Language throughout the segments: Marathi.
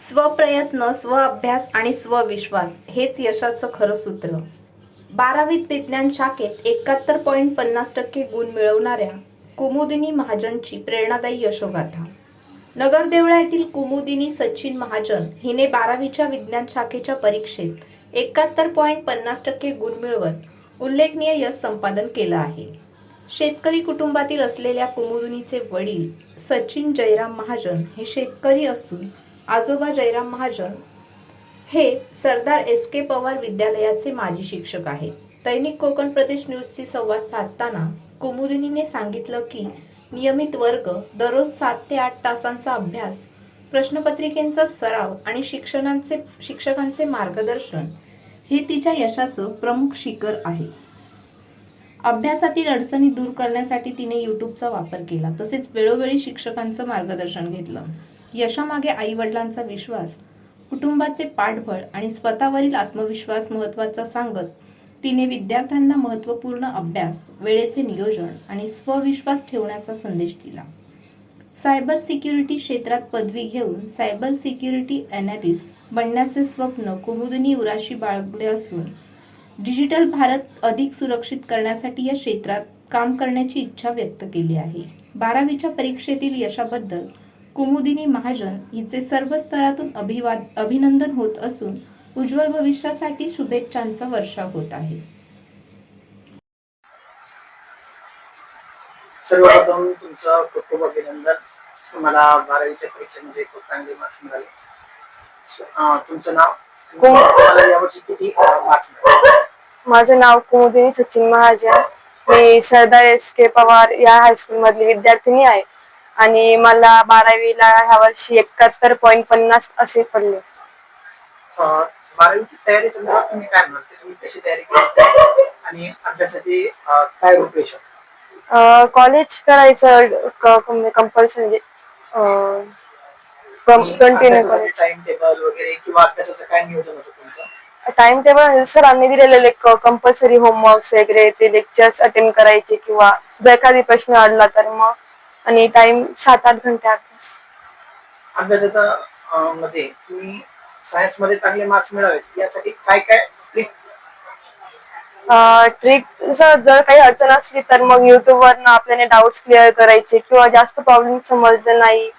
स्वप्रयत्न, स्वअभ्यास आणि स्वविश्वास हेच यशाचं खरं सूत्र. 12वीत विज्ञान शाखेत 71.50% गुण मिळवणाऱ्या कुमुदिनी महाजनची प्रेरणादायी यशोगाथा. नगरदेवळा येथील कुमुदिनी सचिन महाजन हिने 12वीच्या विज्ञान शाखेच्या परीक्षेत 71.50% गुण मिळवत उल्लेखनीय यश संपादन केलं आहे. शेतकरी कुटुंबातील असलेल्या कुमुदिनीचे वडील सचिन जयराम महाजन हे शेतकरी असून आजोबा जयराम महाजन हे सरदार एस के पवार विद्यालयाचे माजी शिक्षक आहेत. दैनिक कोकण प्रदेश न्यूजशी संवाद साधताना कुमुदिनीने सांगितलं की नियमित वर्ग, दररोज 7 ते 8 तासांचा अभ्यास, प्रश्नपत्रिकेचा सराव आणि शिक्षकांचे मार्गदर्शन हे तिच्या यशाचं प्रमुख शिखर आहे. अभ्यासातील अडचणी दूर करण्यासाठी तिने यूट्यूबचा वापर केला, तसेच वेळोवेळी शिक्षकांचं मार्गदर्शन घेतलं. यशामागे आई वडिलांचा विश्वास, कुटुंबाचे पाठबळ आणि स्वतःवरील आत्मविश्वास महत्त्वाचा सांगत तिने विद्यार्थ्यांना महत्त्वपूर्ण अभ्यास, वेळेचे नियोजन आणि स्वविश्वास ठेवण्याचा संदेश दिला. सायबर सिक्युरिटी क्षेत्रात पदवी घेऊन सायबर सिक्युरिटी अॅनालिस्ट बनण्याचे स्वप्न कुमुदिनी उराशी बाळगले असून डिजिटल भारत अधिक सुरक्षित करण्यासाठी या क्षेत्रात काम करण्याची इच्छा व्यक्त केली आहे. 12वीच्या परीक्षेतील यशाबद्दल कुमुदिनी महाजन हिचे सर्व स्तरातून अभिनंदन होत असून उज्ज्वल भविष्यासाठी शुभेच्छांचा वर्षाव होत आहे. सर्वप्रथम तुमचं खूप खूप अभिनंदन. तुम्हाला 12वीच्या परीक्षेमध्ये खूप चांगले मार्क्स मिळाले. तुमचं नाव, तुम्हाला यावर्षी किती मार्क्स मिळाले? माझं नाव कुमुदिनी सचिन महाजन. मी सरदार एस के पवार या हायस्कूल मधली विद्यार्थिनी आहे आणि मला 12वीला ह्या वर्षी 71.50 असे पडले. 12वीची तयारी संदर्भात तुम्ही काय म्हणते? तुम्ही कशी तयारी केली आणि अभ्यासाची काय रूपरेषा? कॉलेज करायचं कंपल्सरी कंटिन्यू करायचं. टाइम टेबल वगैरे किंवा अभ्यासाचं काय नियोजन होतं तुमचं? टाइम टेबल सरांनी दिलेले कंपल्सरी होमवर्क वगैरे ते लेक्चर्स अटेंड करायचे किंवा जर एखादी प्रश्न अडला तर मग, आणि टाइम 7-8 घंटे अभ्यास. अभ्यासाचा मध्ये तुम्ही सायन्स मध्ये चांगले मार्क्स मिळावेत यासाठी काय काय ट्रिक जर काही अडचण असली तर मग युट्यूब वरनं आपल्याला डाऊट्स क्लिअर करायचे किंवा जास्त प्रॉब्लेम समजलं नाही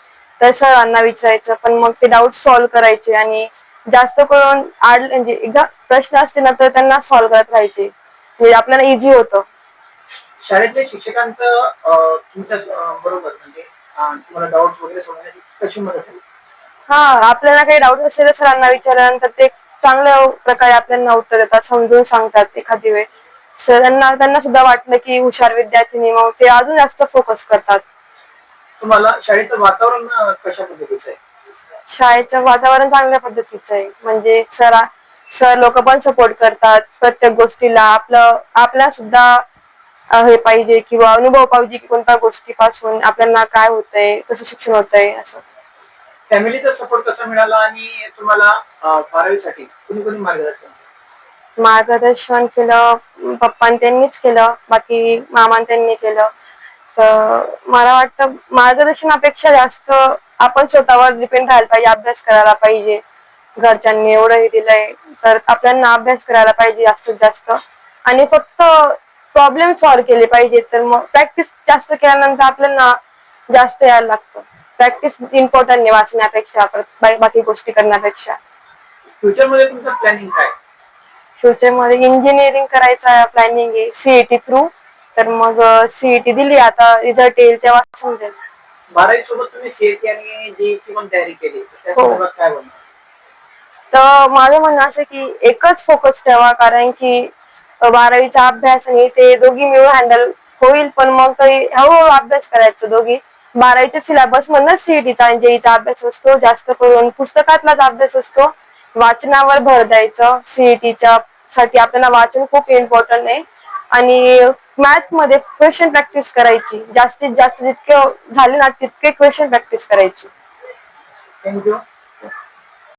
तर सरांना विचारायचं, पण मग ते डाऊट सॉल्व्ह करायचे आणि जास्त करून म्हणजे एकदा प्रश्न असते ना तर त्यांना सॉल्व्ह करत राहायचे, म्हणजे आपल्याला इझी होतं. शाळेतल्या शिक्षकांचं तुमच्या बरोबर म्हणजे तुम्हाला डाऊट्स वगैरे सोडवण्याची कशी मदत होईल? आपल्याला काही डाऊट असेल तर सरांना विचारल्यानंतर ते चांगल्या प्रकारे आपल्याला उत्तर देतात, समजून सांगतात. एखादी वेळ त्यांना सुद्धा वाटलं की हुशार विद्यार्थ्यांनी, मग ते अजून जास्त फोकस करतात. तुम्हाला शाळेचं वातावरण कशा पद्धतीचं आहे? शाळेचं वातावरण चांगल्या पद्धतीचं आहे, म्हणजे सर लोक पण सपोर्ट करतात प्रत्येक गोष्टीला. आपल्याला सुद्धा हे पाहिजे किंवा अनुभव पाहिजे की कोणत्या गोष्टीपासून आपल्याला काय होतंय, कसं शिक्षण होतंय असं. फॅमिलीचा सपोर्ट कसा मिळाला आणि तुम्हाला 12वीसाठी कुणी कुणी मार्गदर्शन केलं? पप्पां त्यांनीच केलं, बाकी मामां त्यांनी केलं. तर मला वाटतं मार्गदर्शनापेक्षा जास्त आपण स्वतःवर डिपेंड राहायला पाहिजे, अभ्यास करायला पाहिजे. घरच्यांनी एवढंही दिलंय तर आपल्याला अभ्यास करायला पाहिजे जास्तीत जास्त, आणि फक्त प्रॉब्लेम सॉल्व्ह केले पाहिजे. तर मग प्रॅक्टिस जास्त केल्यानंतर आपल्याला जास्त यायला लागतं. प्रॅक्टिस इम्पॉर्टंट आहे वाचण्यापेक्षा, बाकी गोष्टी करण्यापेक्षा. फ्युचरमध्ये तुमचं प्लॅनिंग काय? फ्युचरमध्ये इंजिनिअरिंग करायचा प्लॅनिंग आहे सीईटी थ्रू. तर मग सीईटी दिली, आता रिझल्ट येईल तेव्हा समजेल. 12वी सोबत तुम्ही सीईटी आणि जेईची पण तयारी केली, त्या संदर्भात काय बोलणार? तर माझं म्हणणं असं की एकच फोकस ठेवा, कारण की 12वीचा अभ्यास आणि ते दोघी मिळून हँडल होईल, पण मग तरी हळूहळू अभ्यास करायचं. दोघी 12वीच्या सिलेबस मधूनच सीईटीचा आणि जेईचा अभ्यास असतो, जास्त करून पुस्तकातलाच अभ्यास असतो. वाचनावर भर द्यायचं. सीईटीच्या साठी आपल्याला वाचन खूप इम्पॉर्टंट आहे, आणि मॅथ मध्ये क्वेश्चन प्रॅक्टिस करायची. जास्तीत जास्त जितके झाले ना तितके क्वेश्चन प्रॅक्टिस करायची. थँक्यू.